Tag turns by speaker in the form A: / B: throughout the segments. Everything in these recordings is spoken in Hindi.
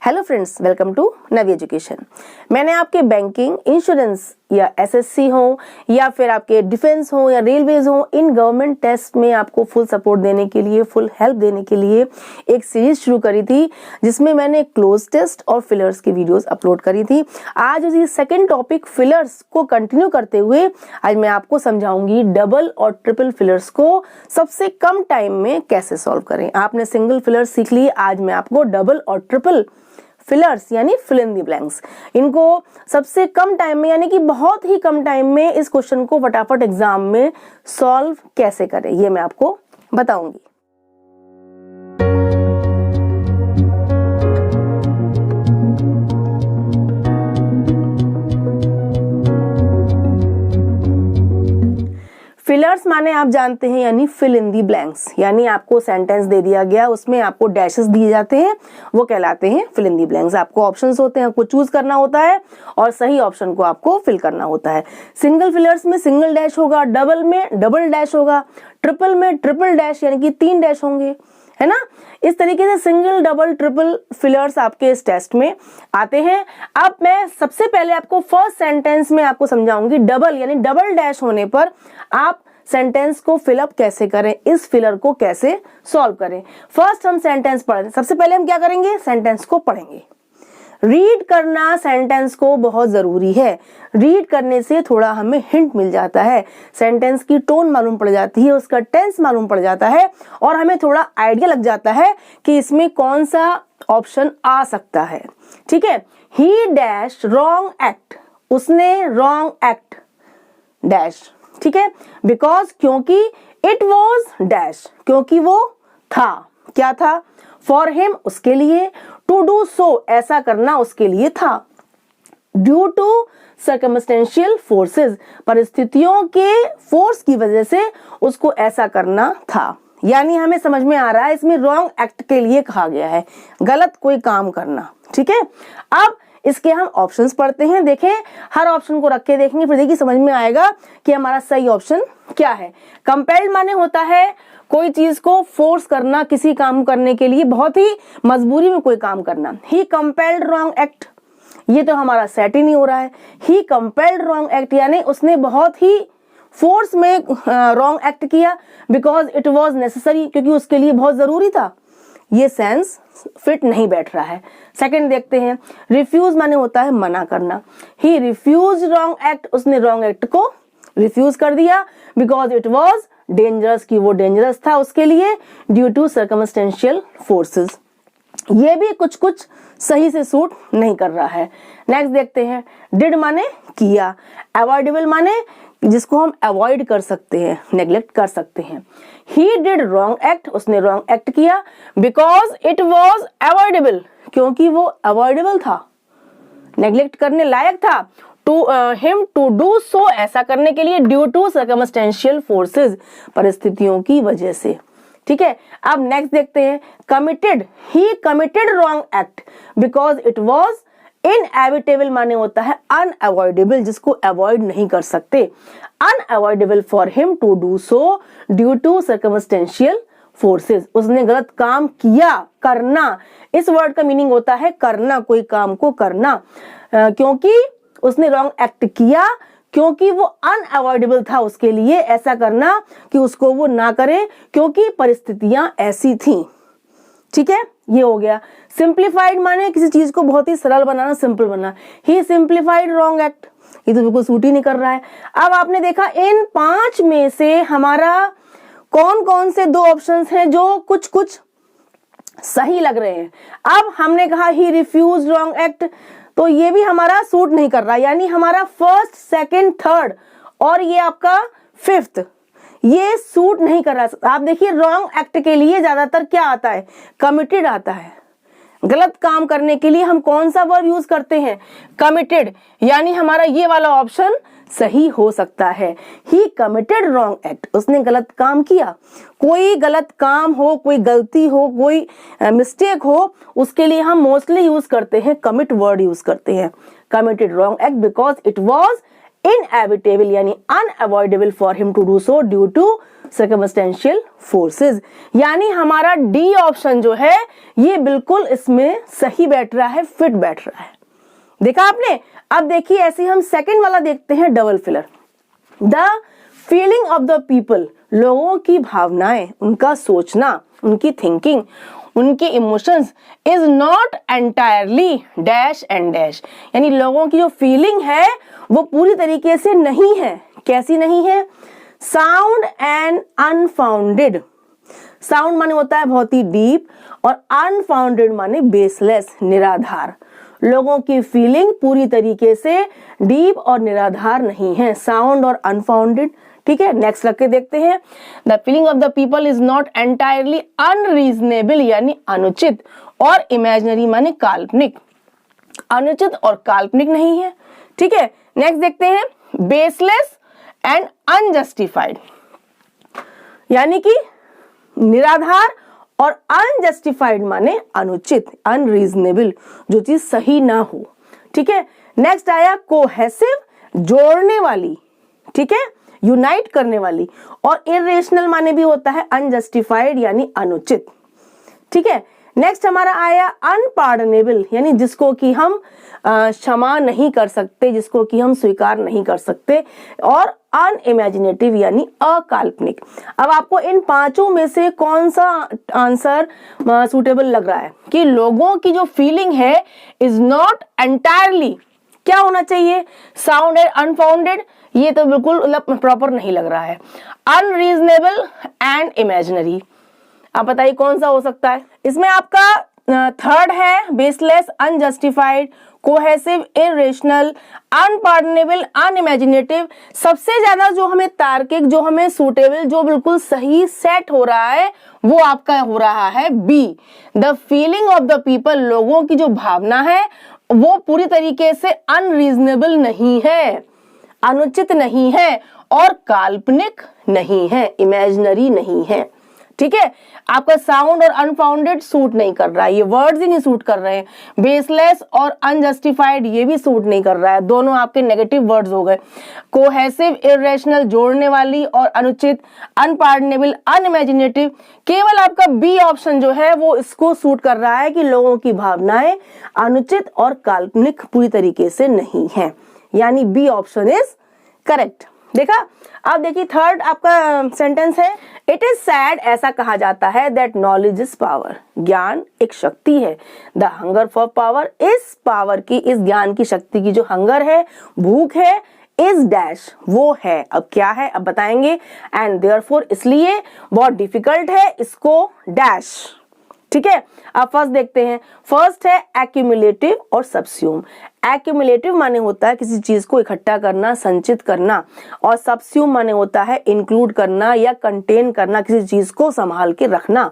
A: Hello friends, welcome to Navi education. मैंने आपके बैंकिंग, इंश्योरेंस या एसएससी हो या फिर आपके डिफेंस हो या रेलवेज हो, इन गवर्नमेंट टेस्ट में आपको फुल सपोर्ट देने के लिए, फुल हेल्प देने के लिए एक सीरीज शुरू करी थी जिसमें मैंने क्लोज टेस्ट और फिलर्स की वीडियोस अपलोड करी थी। आज उसी सेकंड टॉपिक फिलर्स को कंटिन्यू करते हुए आज मैं आपको समझाऊंगी डबल और ट्रिपल फिलर्स को सबसे कम टाइम में कैसे सॉल्व करें। आपने सिंगल फिलर्स सीख ली, आज मैं आपको डबल और ट्रिपल फिलर्स यानी फिल इन द ब्लैंक्स, इनको सबसे कम टाइम में यानी कि बहुत ही कम टाइम में इस क्वेश्चन को फटाफट एग्जाम में सॉल्व कैसे करें ये मैं आपको बताऊंगी। फिलर्स माने आप जानते हैं यानी फिल इन दी ब्लैंक्स, यानी आपको सेंटेंस दे दिया गया, उसमें आपको डैशेस दिए जाते हैं, वो कहलाते हैं फिल इन दी ब्लैंक्स। आपको ऑप्शंस होते हैं, आपको चूज करना होता है और सही ऑप्शन को आपको फिल करना होता है। सिंगल फिलर्स में सिंगल डैश होगा, डबल में डबल डैश होगा, ट्रिपल में ट्रिपल डैश यानी कि 3 डैश होंगे, है ना। इस तरीके से सिंगल, डबल, ट्रिपल फिलर्स आपके इस टेस्ट में आते हैं। अब मैं सबसे पहले आपको फर्स्ट सेंटेंस में आपको समझाऊंगी डबल यानी डबल डैश होने पर आप सेंटेंस को फिलअप कैसे करें, इस फिलर को कैसे सॉल्व करें। फर्स्ट हम सेंटेंस पढ़ें। सबसे पहले हम क्या करेंगे, सेंटेंस को पढ़ेंगे। रीड करना सेंटेंस को बहुत जरूरी है। रीड करने से थोड़ा हमें हिंट मिल जाता है, सेंटेंस की टोन मालूम पड़ जाती है, उसका टेंस मालूम पड़ जाता है और हमें थोड़ा आइडिया लग जाता है कि इसमें कौन सा ऑप्शन आ सकता है। ठीक है, ही डैश रॉन्ग एक्ट, उसने रॉन्ग एक्ट डैश, ठीक है, बिकॉज क्योंकि इट वॉज डैश, क्योंकि वो था, क्या था, फॉर हिम उसके लिए, टू डू सो ऐसा करना उसके लिए था, ड्यू टू सर्कमस्टेंशियल फोर्सेस परिस्थितियों के फोर्स की वजह से उसको ऐसा करना था। यानी हमें समझ में आ रहा है इसमें रॉन्ग एक्ट के लिए कहा गया है, गलत कोई काम करना। ठीक है, अब इसके हम ऑप्शंस पढ़ते हैं। देखें, हर ऑप्शन को रख के देखेंगे, फिर देखिए समझ में आएगा कि हमारा सही ऑप्शन क्या है। कंपेल्ड माने होता है कोई चीज को फोर्स करना, किसी काम करने के लिए, बहुत ही मजबूरी में कोई काम करना। ही कंपेल्ड रॉन्ग एक्ट, ये तो हमारा सेट ही नहीं हो रहा है। ही कंपेल्ड रॉन्ग एक्ट यानी उसने बहुत ही फोर्स में रॉन्ग एक्ट किया, बिकॉज इट वॉज नेसेसरी, क्योंकि उसके लिए बहुत जरूरी था। ये सेंस फिट नहीं बैठ रहा है। सेकंड देखते हैं, रिफ्यूज माने होता है मना करना। ही रिफ्यूज रॉन्ग एक्ट, उसने रॉन्ग एक्ट को रिफ्यूज कर दिया, बिकॉज इट वॉज डेंजरस, कि वो डेंजरस था उसके लिए, ड्यू टू सर्कमस्टेंशियल फोर्सेस। ये भी कुछ कुछ सही से सूट नहीं कर रहा है। नेक्स्ट देखते हैं, डिड माने किया, अवॉइडेबल माने जिसको हम अवॉइड कर सकते हैं, नेग्लेक्ट कर सकते हैं। ही डिड रॉन्ग एक्ट, उसने रॉन्ग एक्ट किया, बिकॉज इट वॉज अवॉइडेबल, क्योंकि वो अवॉइडेबल था, नेग्लेक्ट करने लायक था। To him to do so ऐसा करने के लिए, ड्यू टू सर्कमस्टेंशियल फोर्सेस परिस्थितियों की वजह से। ठीक है, अब नेक्स्ट देखते हैं, committed, he committed wrong act because it was inevitable माने होता है अनअवॉइडेबल, जिसको अवॉइड नहीं कर सकते। Unavoidable for him to do so due to circumstantial forces, उसने गलत काम किया, करना, इस वर्ड का मीनिंग होता है करना, कोई काम को करना। क्योंकि उसने रॉन्ग एक्ट किया, क्योंकि वो अनअवॉइडेबल था उसके लिए ऐसा करना कि उसको वो ना करे, क्योंकि परिस्थितियां ऐसी थी। ठीक है, ये हो गया। सिंप्लीफाइड माने किसी चीज को बहुत ही सरल बनाना, सिंपल बनाना। ही सिंप्लीफाइड रॉन्ग एक्ट, ये तो बिल्कुल सूट ही नहीं कर रहा है। अब आपने देखा इन 5 में से हमारा कौन कौन से 2 ऑप्शंस हैं जो कुछ कुछ सही लग रहे हैं। अब हमने कहा ही रिफ्यूज रॉन्ग एक्ट, तो ये भी हमारा सूट नहीं कर रहा, यानी हमारा फर्स्ट, सेकंड, थर्ड और ये आपका 5th ये सूट नहीं कर रहा। आप देखिए रॉन्ग एक्ट के लिए ज्यादातर क्या आता है, कमिटेड आता है। गलत काम करने के लिए हम कौन सा वर्ब यूज करते हैं, कमिटेड, यानी हमारा ये वाला ऑप्शन सही हो सकता है। ही कमिटेड रॉन्ग एक्ट, उसने गलत काम किया। कोई गलत काम हो, कोई गलती हो, कोई मिस्टेक हो, उसके लिए हम मोस्टली यूज करते हैं कमिट वर्ड यूज करते हैं। Committed wrong act because it was inevitable यानी unavoidable for him to do so due to circumstantial forces. यानी हमारा डी ऑप्शन जो है ये बिल्कुल इसमें सही बैठ रहा है, फिट बैठ रहा है। देखा आपने। अब देखिए ऐसे हम सेकंड वाला देखते हैं, double filler. The feeling of the people, लोगों की भावनाएं, उनका सोचना, उनकी थिंकिंग, उनके emotions is not entirely dash and dash. यानी लोगों की जो फीलिंग है वो पूरी तरीके से नहीं है। कैसी नहीं है? Sound and unfounded. साउंड माने होता है बहुत ही डीप और अनफाउंडेड माने बेसलेस, निराधार। लोगों की फीलिंग पूरी तरीके से डीप और निराधार नहीं है, साउंड और अनफाउंडेड। ठीक है, नेक्स्ट रख के देखते हैं। The feeling of the people is not entirely unreasonable, यानी अनुचित, और इमेजिनरी माने काल्पनिक। अनुचित और काल्पनिक नहीं है। ठीक है, नेक्स्ट देखते हैं, बेसलेस एंड अनजस्टिफाइड, यानी कि निराधार और अनजस्टिफाइड माने अनुचित, अनरीजनेबल, जो चीज सही ना हो। ठीक है, नेक्स्ट आया कोहेसिव, जोड़ने वाली, ठीक है, यूनाइट करने वाली, और इरेशनल माने भी होता है अनजस्टिफाइड यानी अनुचित। ठीक है, नेक्स्ट हमारा आया अनपार्डनेबल, यानी जिसको कि हम क्षमा नहीं कर सकते, जिसको कि हम स्वीकार नहीं कर सकते, और अनइमेजिनेटिव यानी अकाल्पनिक। अब आपको इन पांचों में से कौन सा आंसर सूटेबल लग रहा है? कि लोगों की जो फीलिंग है इज नॉट एंटायरली, क्या होना चाहिए? साउंडेड, अनफाउंडेड, ये तो बिल्कुल प्रॉपर नहीं लग रहा है। अनरीजनेबल एंड इमेजिनरी, आप बताइए कौन सा हो सकता है? इसमें आपका थर्ड है baseless, unjustified, cohesive, irrational, unpardonable, unimaginative. सबसे ज्यादा जो हमें तार्किक, जो हमें सूटेबल, जो बिल्कुल सही सेट हो रहा है वो आपका हो रहा है B, the feeling of the people. लोगों की जो भावना है वो पूरी तरीके से अनरीजनेबल नहीं है, अनुचित नहीं है, और काल्पनिक नहीं है, इमेजिनरी नहीं है। ठीक है, आपका साउंड और अनफाउंडेड सूट नहीं कर रहा है, ये वर्ड्स ही नहीं सूट कर रहे हैं। बेसलेस और अनजस्टिफाइड ये भी सूट नहीं कर रहा है, दोनों आपके नेगेटिव वर्ड्स हो गए। कोहेसिव, इरेशनल, जोड़ने वाली और अनुचित, अनपार्डनेबल, अनइमेजिनेटिव, केवल आपका बी ऑप्शन जो है वो इसको सूट कर रहा है कि लोगों की भावनाएं अनुचित और काल्पनिक पूरी तरीके से नहीं है, यानी बी ऑप्शन इज करेक्ट। देखा। अब देखिए थर्ड आपका सेंटेंस है, इट इज सैड, ऐसा कहा जाता है, दैट नॉलेज इज पावर, ज्ञान एक शक्ति है। द हंगर फॉर पावर, इस पावर की, इस ज्ञान की शक्ति की जो हंगर है, भूख है, इज डैश, वो है। अब क्या है अब बताएंगे। एंड देयरफॉर, इसलिए बहुत डिफिकल्ट है, इसको डैश। ठीक है, अब फर्स्ट देखते हैं। फर्स्ट है एक्यूमुलेटिव और सबस्यूम। एक्यूमुलेटिव माने होता है किसी चीज को इकट्ठा करना, संचित करना, और सबस्यूम माने होता है इंक्लूड करना या कंटेन करना, किसी चीज को संभाल के रखना।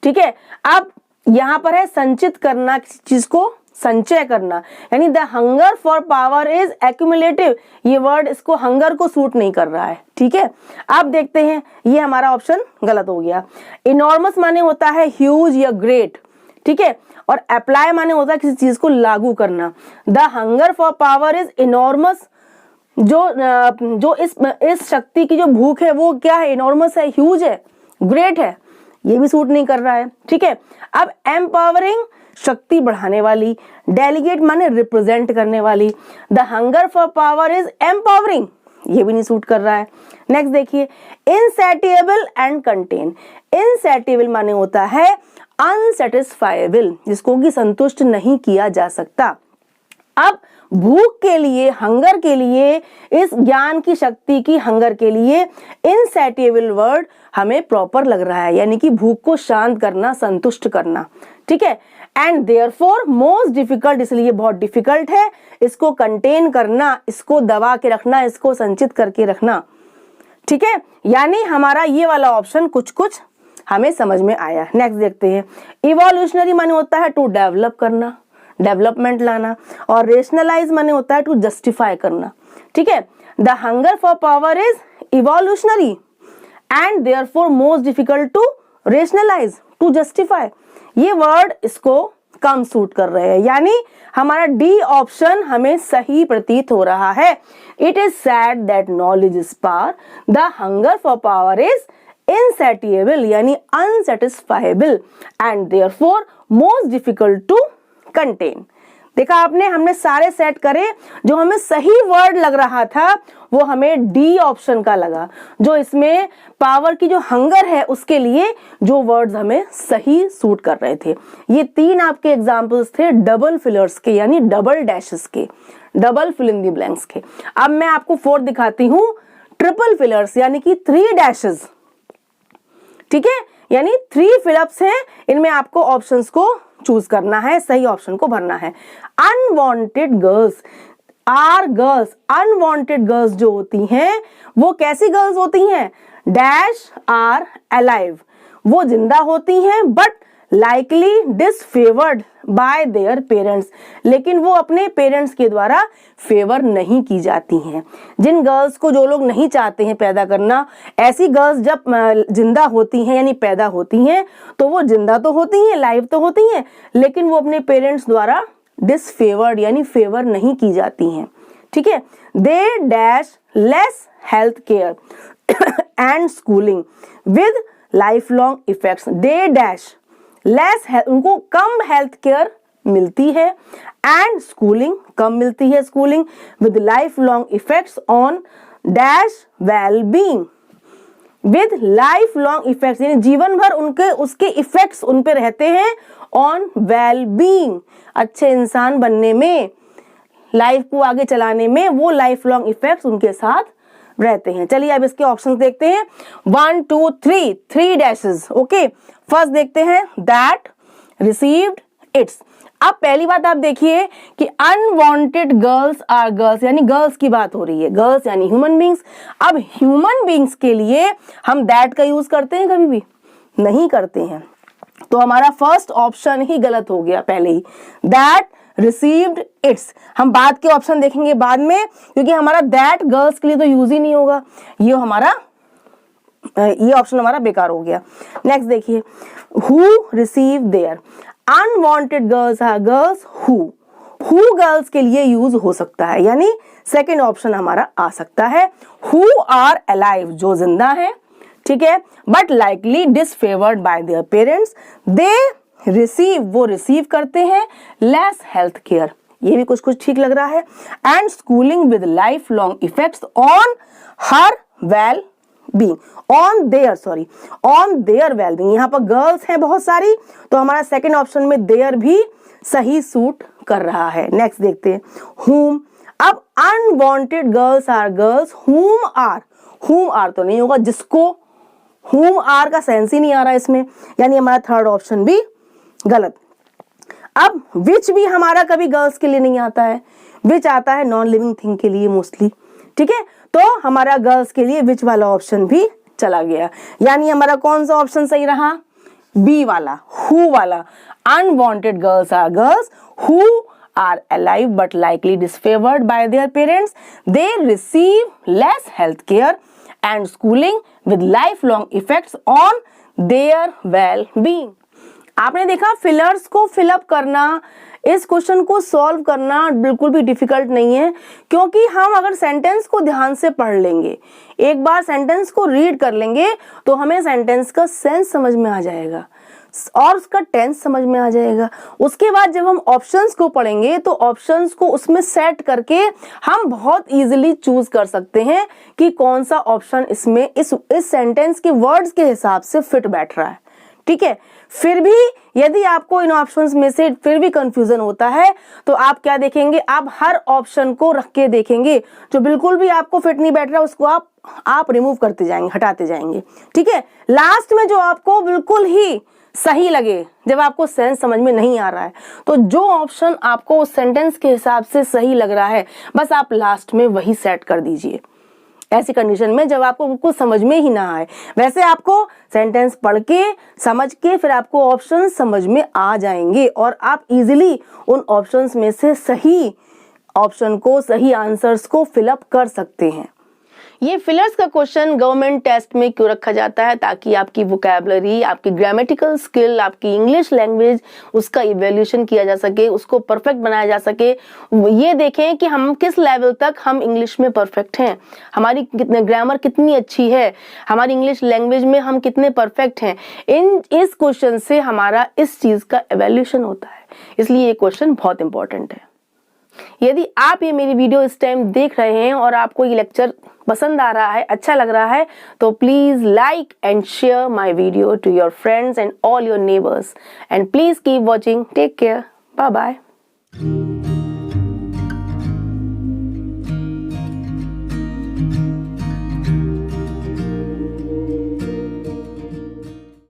A: ठीक है, अब यहाँ पर है संचित करना, किसी चीज को संचय करना, यानी the hunger for power is accumulative. ये वर्ड इसको हंगर को सूट नहीं कर रहा है। ठीक है, अब देखते हैं, ये हमारा ऑप्शन गलत हो गया। इनॉर्मस माने होता है ह्यूज या ग्रेट। ठीक है, और अप्लाई माने होता है किसी चीज को लागू करना। The hunger for power is enormous, जो इस शक्ति की जो भूख है वो क्या है? इनॉर्मस है, ह्यूज है, ग्रेट है, ये भी सूट नहीं कर रहा है। ठीक है, अब एम्पावरिंग, शक्ति बढ़ाने वाली। डेलीगेट माने रिप्रेजेंट करने वाली। The hunger for power is empowering, ये भी नहीं सूट कर रहा है। नेक्स्ट देखिए, इनसैटिएबल एंड कंटेन। इनसैटिएबल माने होता है अनसेटिस्फाइबल, जिसको कि संतुष्ट नहीं किया जा सकता। अब भूख के लिए, हंगर के लिए, इस ज्ञान की शक्ति की हंगर के लिए इनसैटिएबल वर्ड हमें प्रॉपर लग रहा है, यानी कि भूख को शांत करना, संतुष्ट करना। ठीक है, एंड देयरफॉर मोस्ट डिफिकल्ट, इसलिए बहुत डिफिकल्ट है इसको कंटेन करना, इसको दबा के रखना, इसको संचित करके रखना। ठीक है, यानी हमारा ये वाला ऑप्शन कुछ कुछ हमें समझ में आया। नेक्स्ट देखते हैं, इवोल्यूशनरी माने होता है टू डेवलप करना, डेवलपमेंट लाना, और रेशनलाइज माने होता है टू जस्टिफाई करना। ठीक है, the hunger for power is evolutionary and therefore most difficult to rationalise, to justify. ये वर्ड इसको कम सूट कर रहे हैं, यानी हमारा डी ऑप्शन हमें सही प्रतीत हो रहा है। It is sad that knowledge is power, the hunger for power is insatiable यानी unsatisfiable and therefore most difficult to contain। देखा आपने, हमने सारे सेट करे, जो हमें सही वर्ड लग रहा था वो हमें डी ऑप्शन का लगा, जो इसमें पावर की जो हंगर है उसके लिए जो वर्ड्स हमें सही सूट कर रहे थे। ये 3 आपके एग्जांपल्स थे डबल फिलर्स के यानी डबल डैशेस के, double fill in the blanks के। अब मैं आपको 4 दिखाती हूँ, ट्रिपल फिलर्स यानी कि 3 डैशेस, ठीक है, यानी 3 फिलअप्स हैं, इनमें आपको ऑप्शंस को चूज करना है, सही ऑप्शन को भरना है। Unwanted girls are girls, unwanted girls जो होती हैं वो कैसी गर्ल्स होती हैं, डैश आर अलाइव, वो जिंदा होती हैं but likely disfavoured by their parents, लेकिन वो अपने पेरेंट्स के द्वारा फेवर नहीं की जाती हैं। जिन गर्ल्स को जो लोग नहीं चाहते हैं पैदा करना, ऐसी गर्ल्स जब जिंदा होती हैं यानी पैदा होती हैं तो वो जिंदा तो होती हैं, लाइव तो होती हैं, लेकिन वो अपने पेरेंट्स द्वारा डिसफेवर्ड यानी फेवर नहीं की जाती हैं, ठीक है। They dash less health care and schooling with life long effects, they dash less, उनको कम हेल्थ केयर मिलती है एंड स्कूलिंग, कम मिलती है schooling, with life long effects on dash well being, with life long effects यानी जीवन भर उनके उसके इफेक्ट्स उन पे रहते हैं, ऑन वेल बीइंग अच्छे इंसान बनने में, लाइफ को आगे चलाने में वो लाइफ लॉन्ग इफेक्ट्स उनके साथ रहते हैं। चलिए अब इसके ऑप्शंस देखते हैं, 1 2 3 डैशेस, ओके। फर्स्ट देखते हैं दैट रिसीव्ड इट्स। अब पहली बात आप देखिए कि अनवांटेड गर्ल्स आर गर्ल्स यानी गर्ल्स की बात हो रही है, गर्ल्स यानी ह्यूमन बींग्स। अब ह्यूमन बींग्स के लिए हम दैट का यूज करते हैं, कभी भी नहीं करते हैं, तो हमारा फर्स्ट ऑप्शन ही गलत हो गया पहले ही, दैट रिसीव्ड इट्स। हम बाद के ऑप्शन देखेंगे बाद में, क्योंकि हमारा दैट गर्ल्स के लिए तो यूज ही नहीं होगा, ये ऑप्शन हमारा बेकार हो गया। नेक्स्ट देखिए, who receive their, unwanted girls are girls who girls के लिए यूज हो सकता है, यानी सेकेंड ऑप्शन हमारा आ सकता है, हु आर अलाइव जो जिंदा है, ठीक है, but likely disfavoured by their parents, they receive वो रिसीव करते हैं, लेस हेल्थ केयर, ये भी कुछ ठीक लग रहा है, and schooling with life long effects on her well being, on their well being. यहाँ पर गर्ल्स हैं बहुत सारी, तो हमारा सेकंड ऑप्शन में देयर भी सही सूट कर रहा है। नेक्स्ट देखते हैं whom। अब unwanted girls are girls whom are तो नहीं होगा, जिसको whom आर का सेंस ही नहीं आ रहा इसमें, यानी हमारा थर्ड ऑप्शन भी गलत। अब विच भी हमारा कभी गर्ल्स के लिए नहीं आता है, विच आता है नॉन लिविंग थिंग के लिए मोस्टली, ठीक है, तो हमारा गर्ल्स के लिए विच वाला ऑप्शन भी चला गया, यानी हमारा कौन सा ऑप्शन सही रहा, बी वाला, हु वाला। Unwanted girls are girls who are alive but likely disfavoured by their parents, they receive less health care and schooling with life long effects on their well being. आपने देखा फिलर्स को फिलअप करना, इस क्वेश्चन को सॉल्व करना बिल्कुल भी डिफिकल्ट नहीं है, क्योंकि हम अगर सेंटेंस को ध्यान से पढ़ लेंगे, एक बार सेंटेंस को रीड कर लेंगे तो हमें सेंटेंस का सेंस समझ में आ जाएगा और उसका टेंस समझ में आ जाएगा। उसके बाद जब हम ऑप्शंस को पढ़ेंगे तो ऑप्शंस को उसमें सेट करके हम बहुत इजीली चूज कर सकते हैं कि कौन सा ऑप्शन इसमें इस सेंटेंस के वर्ड्स के हिसाब से फिट बैठ रहा है, ठीक है। फिर भी यदि आपको इन ऑप्शंस में से फिर भी कंफ्यूजन होता है तो आप क्या देखेंगे, आप हर ऑप्शन को रख के देखेंगे, जो बिल्कुल भी आपको फिट नहीं बैठ रहा उसको आप रिमूव करते जाएंगे, हटाते जाएंगे, ठीक है। लास्ट में जो आपको बिल्कुल ही सही लगे, जब आपको सेंस समझ में नहीं आ रहा है, तो जो ऑप्शन आपको उस सेंटेंस के हिसाब से सही लग रहा है बस आप लास्ट में वही सेट कर दीजिए। ऐसी कंडीशन में जब आपको बिल्कुल समझ में ही ना आए, वैसे आपको सेंटेंस पढ़ के समझ के फिर आपको ऑप्शन समझ में आ जाएंगे और आप इजीली उन ऑप्शंस में से सही ऑप्शन को, सही आंसर्स को फिलअप कर सकते हैं। ये फिलर्स का क्वेश्चन गवर्नमेंट टेस्ट में क्यों रखा जाता है? ताकि आपकी वोकैबुलरी, आपकी ग्रामेटिकल स्किल, आपकी इंग्लिश लैंग्वेज, उसका इवैल्यूएशन किया जा सके, उसको परफेक्ट बनाया जा सके। ये देखें कि हम किस लेवल तक हम इंग्लिश में परफेक्ट हैं, हमारी ग्रामर कितनी अच्छी है, हमारी इंग्लिश लैंग्वेज में हम कितने परफेक्ट हैं। इस क्वेश्चन से हमारा इस चीज का इवैल्यूएशन होता है, इसलिए ये क्वेश्चन बहुत इंपॉर्टेंट है। यदि आप ये मेरी वीडियो इस टाइम देख रहे हैं और आपको ये लेक्चर पसंद आ रहा है, अच्छा लग रहा है, तो please like and share my video to your friends and all your neighbours, and please keep watching. Take care, bye bye.